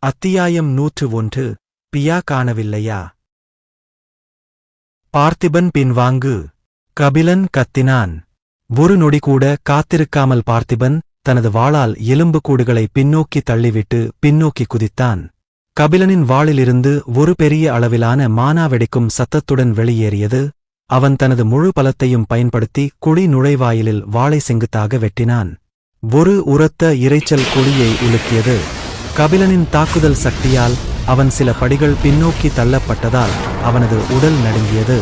அத்தியாயம் 101 பியா காணவில்லையா? பார்த்திபன் பின்வாங்கு. கபிலன் கத்தினான். ஒரு நொடி கூட காத்திருக்காமல் பார்த்திபன் தனது வாளால் எலும்புக்கூடுகளை பின்னோக்கி தள்ளிவிட்டு பின்னோக்கி குதித்தான். கபிலனின் வாளிலிருந்து ஒரு பெரிய அளவிலான மானா வெடிக்கும் சத்தத்துடன் வெளியேறியது. அவன் தனது முழு பலத்தையும் பயன்படுத்தி குழி நுழைவாயிலில் வாளை செங்குத்தாக வெட்டினான். ஒரு உரத்த இரைச்சல் குழியை உலுக்கியது. கபிலனின் தாக்குதல் சக்தியால் அவன் சில படிகள் பின்னோக்கி தள்ளப்பட்டதால் அவனது உடல் நடுங்கியது.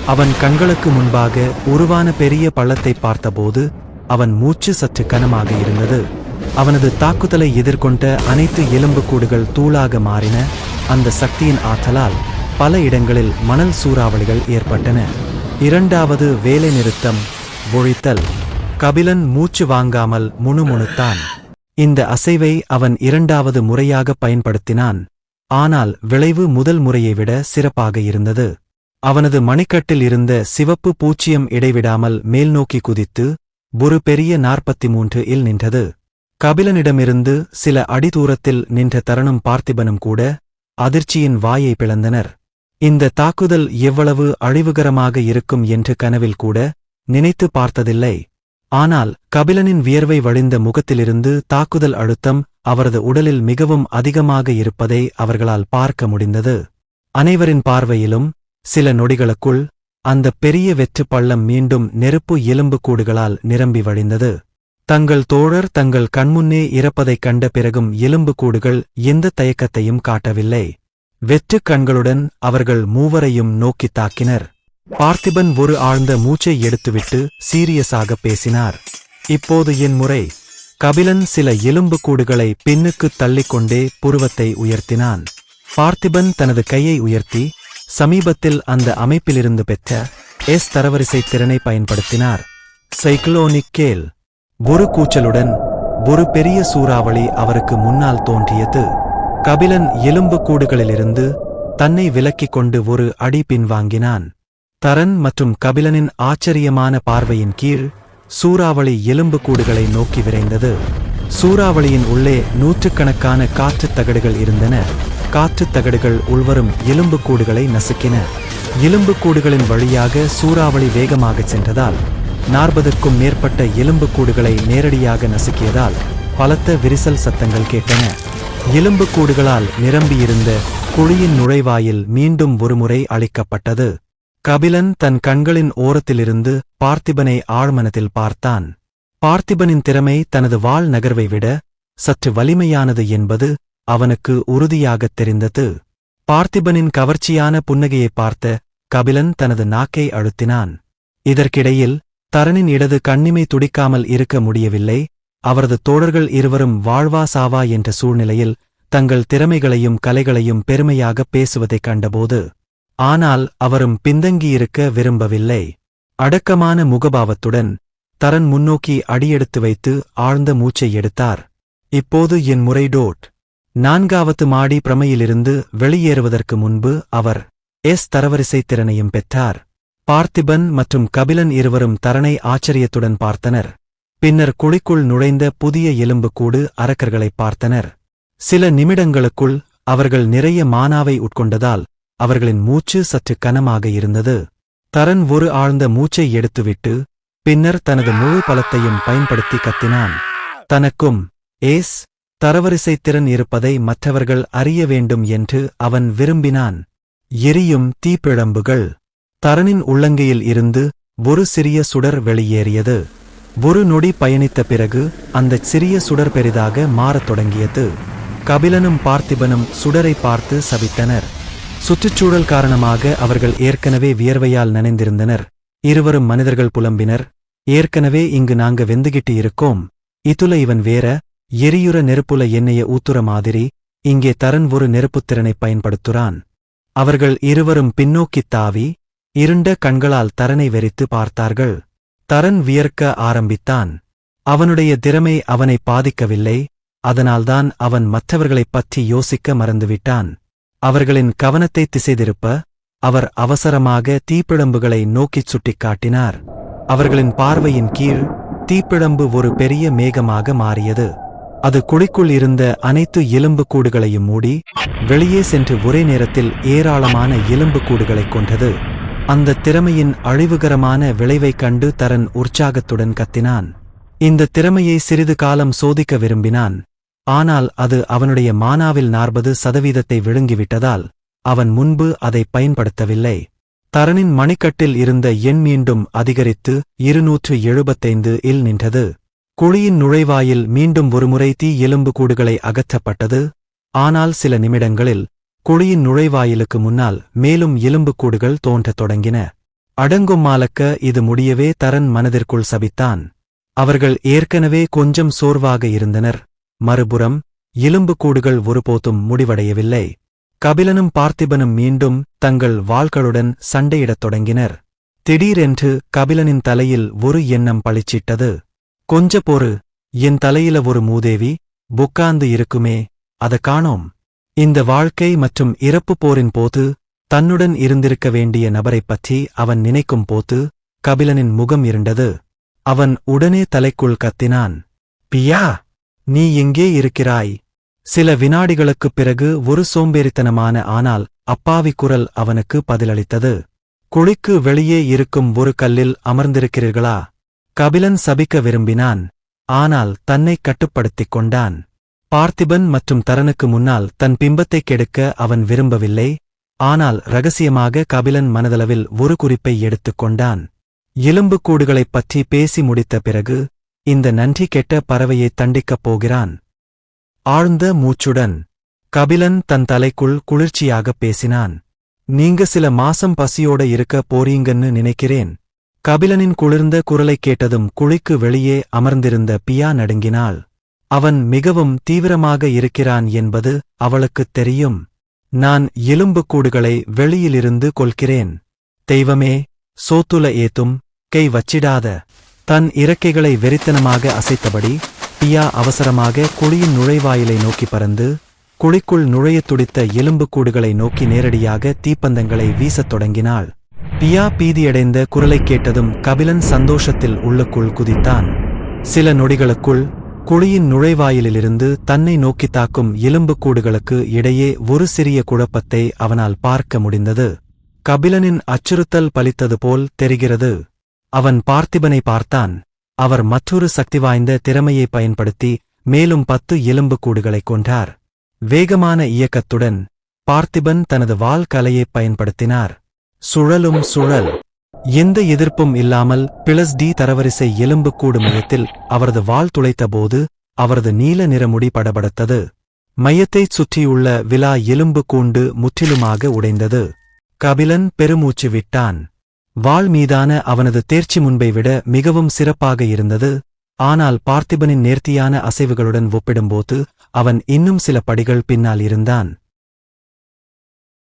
அவன் கண்களுக்கு முன்பாக உருவான பெரிய பள்ளத்தை பார்த்தபோது அவன் மூச்சு சற்று கனமாக இருந்தது. அவனது தாக்குதலை எதிர்கொண்ட அனைத்து எலும்புக்கூடுகள் தூளாக மாறின. அந்த சக்தியின் ஆற்றலால் பல இடங்களில் மணல் சூறாவளிகள் ஏற்பட்டன. இரண்டாவது வேலை நிறுத்தம், ஒழித்தல். கபிலன் மூச்சு வாங்காமல் முணுமுணுத்தான். இந்த அசைவை அவன் இரண்டாவது முறையாக பயன்படுத்தினான். ஆனால் விளைவு முதல் முறையை விட சிறப்பாக இருந்தது. அவனது மணிக்கட்டில் இருந்த சிவப்பு பூச்சியம் இடைவிடாமல் மேல்நோக்கி குதித்து ஒரு பெரிய 43 இல் நின்றது. கபிலனிடமிருந்து சில அடி தூரத்தில் நின்ற தருணம் பார்த்திபனும் கூட அதிர்ச்சியின் வாயை பிளந்தனர். இந்த தாக்குதல் எவ்வளவு அழிவுகரமாக இருக்கும் என்று கனவில் கூட நினைத்து பார்த்ததில்லை. ஆனால் கபிலனின் வியர்வை வழிந்த முகத்திலிருந்து தாக்குதல் அழுத்தம் அவரது உடலில் மிகவும் அதிகமாக இருப்பதை அவர்களால் பார்க்க முடிந்தது. அனைவரின் பார்வையிலும் சில நொடிகளுக்குள் அந்த பெரிய வெற்று பள்ளம் மீண்டும் நெருப்பு எலும்புக்கூடுகளால் நிரம்பி வழிந்தது. தங்கள் தோழர் தங்கள் கண்முன்னே இறப்பதைக் கண்ட பிறகும் எலும்புக்கூடுகள் எந்த தயக்கத்தையும் காட்டவில்லை. வெற்று கண்களுடன் அவர்கள் மூவரையும் நோக்கித் தாக்கினர். பார்த்திபன் ஒரு ஆழ்ந்த மூச்சை எடுத்துவிட்டு சீரியஸாக பேசினார். இப்போது என் முறை. கபிலன் சில எலும்புக்கூடுகளை பின்னுக்குத் தள்ளிக்கொண்டே புருவத்தை உயர்த்தினான். பார்த்திபன் தனது கையை உயர்த்தி சமீபத்தில் அந்த அமைப்பிலிருந்து பெற்ற தரவரிசை திறனை பயன்படுத்தினார். சைக்ளோனிக் கேல். ஒரு கூச்சலுடன் ஒரு பெரிய சூறாவளி அவருக்கு முன்னால் தோன்றியது. கபிலன் எலும்புக்கூடுகளிலிருந்து தன்னை விலக்கிக் கொண்டு ஒரு அடி பின்வாங்கினான். தரன் மற்றும் கபிலனின் ஆச்சரியமான பார்வையின் கீழ் சூறாவளி எலும்புக்கூடுகளை நோக்கி விரைந்தது. சூறாவளியின் உள்ளே நூற்றுக்கணக்கான காற்றுத் தகடுகள் இருந்தன. காற்றுத் தகடுகள் உள்வரும் எலும்புக்கூடுகளை நசுக்கின. எலும்புக்கூடுகளின் வழியாக சூறாவளி வேகமாகச் சென்றதால் 40க்கும் மேற்பட்ட எலும்புக்கூடுகளை நேரடியாக நசுக்கியதால் பலத்த விரிசல் சத்தங்கள் கேட்டன. எலும்புக்கூடுகளால் நிரம்பியிருந்த குழியின் நுழைவாயில் மீண்டும் ஒருமுறை அழிக்கப்பட்டது. கபிலன் தன் கண்களின் ஓரத்திலிருந்து பார்த்திபனை ஆழ்மனத்தில் பார்த்தான். பார்த்திபனின் திறமை தனது வாள் நகர்வை விட சற்று வலிமையானது என்பது அவனுக்கு உறுதியாகத் தெரிந்தது. பார்த்திபனின் கவர்ச்சியான புன்னகையை பார்த்த கபிலன் தனது நாக்கை அழுத்தினான். இதற்கிடையில் தரனின் இடது கண்ணிமை துடிக்காமல் இருக்க முடியவில்லை. அவரது தோழர்கள் இருவரும் வாழ்வா சாவா என்ற சூழ்நிலையில் தங்கள் திறமைகளையும் கலைகளையும் பெருமையாகப் பேசுவதைக் கண்டபோது ஆனால் அவரும் பின்தங்கியிருக்க விரும்பவில்லை. அடக்கமான முகபாவத்துடன் தரன் முன்னோக்கி அடியெடுத்து வைத்து ஆழ்ந்த மூச்சை எடுத்தார். இப்போது என் முறை டோட். 4வது மாடி பிரமையிலிருந்து வெளியேறுவதற்கு முன்பு அவர் தரவரிசை திறனையும் பெற்றார். பார்த்திபன் மற்றும் கபிலன் இருவரும் தரனை ஆச்சரியத்துடன் பார்த்தனர். பின்னர் குழிக்குள் நுழைந்த புதிய எலும்புக்கூடு அரக்கர்களைப் பார்த்தனர். சில நிமிடங்களுக்குள் அவர்கள் நிறைய மானாவை உட்கொண்டதால் அவர்களின் மூச்சு சற்று கனமாக இருந்தது. தரன் ஒரு ஆழ்ந்த மூச்சை எடுத்துவிட்டு பின்னர் தனது முழு பலத்தையும் பயன்படுத்தி கத்தினான். தனக்கும் தரவரிசை திறன் இருப்பதை மற்றவர்கள் அறிய வேண்டும் என்று அவன் விரும்பினான். எரியும் தீப்பிழம்புகள். தரனின் உள்ளங்கையில் இருந்து ஒரு சிறிய சுடர் வெளியேறியது. ஒரு நொடி பயணித்த பிறகு அந்தச் சிறிய சுடர் பெரிதாக மாறத் தொடங்கியது. கபிலனும் பார்த்திபனும் சுடரை பார்த்து சபித்தனர். சுற்றுச்சூழல் காரணமாக அவர்கள் ஏற்கனவே வியர்வையால் நனைந்திருந்தனர். இருவரும் மனிதர்கள் புலம்பினர். ஏற்கனவே இங்கு நாங்க வெந்துகிட்டு இருக்கோம். இதுல இவன் வேற எரியுற நெருப்புல எண்ணெய ஊத்துற மாதிரி இங்கே தரன் ஒரு நெருப்புத்திறனை பயன்படுத்துறான். அவர்கள் இருவரும் பின்னோக்கித் தாவி இருண்ட கண்களால் தரனை வெறித்து பார்த்தார்கள். தரன் வியர்க்க ஆரம்பித்தான். அவனுடைய திறமை அவனை பாதிக்கவில்லை. அதனால்தான் அவன் மற்றவர்களைப் பற்றி யோசிக்க மறந்துவிட்டான். அவர்களின் கவனத்தை திசைதிருப்ப அவர் அவசரமாக தீப்பிழம்புகளை நோக்கிச் சுட்டிக்காட்டினார். அவர்களின் பார்வையின் கீழ் தீப்பிழம்பு ஒரு பெரிய மேகமாக மாறியது. அது குழிக்குள் இருந்த அனைத்து எலும்புக்கூடுகளையும் மூடி வெளியே சென்று ஒரே நேரத்தில் ஏராளமான எலும்புக்கூடுகளைக் கொன்றது. அந்த திறமையின் அழிவுகரமான விளைவைக் கண்டு தரன் உற்சாகத்துடன் கத்தினான். இந்த திறமையை சிறிது காலம் சோதிக்க விரும்பினான். ஆனால் அது அவனுடைய மானாவில் 40% விழுங்கிவிட்டதால் அவன் முன்பு அதை பயன்படுத்தவில்லை. தரனின் மணிக்கட்டில் இருந்த எண் மீண்டும் அதிகரித்து 275 இல் நின்றது. குழியின் நுழைவாயில் மீண்டும் ஒருமுறை தீ எலும்புக்கூடுகளை அகற்றப்பட்டது. ஆனால் சில நிமிடங்களில் குழியின் நுழைவாயிலுக்கு முன்னால் மேலும் எலும்புக்கூடுகள் தோன்றத் தொடங்கின. அடங்கும் மாலக்க இது முடியவே தரன் மனதிற்குள் சபித்தான். அவர்கள் ஏற்கனவே கொஞ்சம் சோர்வாக இருந்தனர். மறுபுறம் எலும்புக்கூடுகள் ஒருபோதும் முடிவடையவில்லை. கபிலனும் பார்த்திபனும் மீண்டும் தங்கள் வாள்களுடன் சண்டையிடத் தொடங்கினர். திடீரென்று கபிலனின் தலையில் ஒரு எண்ணம் பளிச்சிட்டது. கொஞ்ச பொறு, என் தலையில ஒரு மூதேவி புக்காந்து இருக்குமே, அத காணோம். இந்த வாழ்க்கை மற்றும் இறப்பு போரின் போது தன்னுடன் இருந்திருக்க வேண்டிய நபரைப் பற்றி அவன் நினைக்கும் போது கபிலனின் முகம் இருண்டது. அவன் உடனே தலைக்குள் கத்தினான், பியா, நீ எங்கே இருக்கிறாய்? சில வினாடிகளுக்குப் பிறகு ஒரு சோம்பேறித்தனமான ஆனால் அப்பாவி குரல் அவனுக்கு பதிலளித்தது. குழிக்கு வெளியே இருக்கும் ஒரு கல்லில் அமர்ந்திருக்கிறீர்களா? கபிலன் சபிக்க விரும்பினான். ஆனால் தன்னைக் கட்டுப்படுத்திக் கொண்டான். பார்த்திபன் மற்றும் தரனுக்கு முன்னால் தன் பிம்பத்தைக் கெடுக்க அவன் விரும்பவில்லை. ஆனால் இரகசியமாக கபிலன் மனதளவில் ஒரு குறிப்பை எடுத்துக் கொண்டான். எலும்புக்கூடுகளைப் பற்றி பேசி முடித்த பிறகு இந்த நன்றி கெட்ட பறவையைத் தண்டிக்கப் போகிறான். ஆழ்ந்த மூச்சுடன் கபிலன் தன் தலைக்குள் குளிர்ச்சியாகப் பேசினான். நீங்க சில மாசம் பசியோட இருக்க போறீங்கன்னு நினைக்கிறேன். கபிலனின் குளிர்ந்த குரலைக் கேட்டதும் குழிக்கு வெளியே அமர்ந்திருந்த பியா நடுங்கினாள். அவன் மிகவும் தீவிரமாக இருக்கிறான் என்பது அவளுக்குத் தெரியும். நான் எலும்புக்கூடுகளை வெளியிலிருந்து கொல்கிறேன். தெய்வமே, சோத்துல ஏத்தும், கை வச்சிடாத. தன் இறக்கைகளை வெறித்தனமாக அசைத்தபடி பியா அவசரமாக குழியின் நுழைவாயிலை நோக்கி பறந்து குழிக்குள் நுழையத் துடித்த எலும்புக்கூடுகளை நோக்கி நேரடியாக தீப்பந்தங்களை வீசத் தொடங்கினாள். பியா பீதியடைந்த குரலைக் கேட்டதும் கபிலன் சந்தோஷத்தில் உள்ளுக்குள் குதித்தான். சில நொடிகளுக்குள் குழியின் நுழைவாயிலிலிருந்து தன்னை நோக்கி தாக்கும் எலும்புக்கூடுகளுக்கு இடையே ஒரு சிறிய குழப்பத்தை அவனால் பார்க்க முடிந்தது. கபிலனின் அச்சுறுத்தல் பலித்தது போல் தெரிகிறது. அவன் பார்த்திபனை பார்த்தான். அவர் மற்றொரு சக்தி வாய்ந்த திறமையை பயன்படுத்தி மேலும் 10 எலும்புக்கூடுகளைக் கொன்றார். வேகமான இயக்கத்துடன் பார்த்திபன் தனது வாள் கலையைப் பயன்படுத்தினார். சுழலும் சுழல். எந்த எதிர்ப்பும் இல்லாமல் +D தரவரிசை எலும்புக்கூடு மையத்தில் அவரது வாள் துளைத்தபோது அவரது நீல நிற முடி படபடத்தது. மையத்தைச் சுற்றியுள்ள விலா எலும்பு கூண்டு முற்றிலுமாக உடைந்தது. கபிலன் பெருமூச்சு விட்டான். வாள் மீதான அவனது தேர்ச்சி முன்பை விட மிகவும் சிறப்பாக இருந்தது. ஆனால் பார்த்திபனின் நேர்த்தியான அசைவுகளுடன் ஒப்பிடும்போது அவன் இன்னும் சில படிகள் பின்னால் இருந்தான்.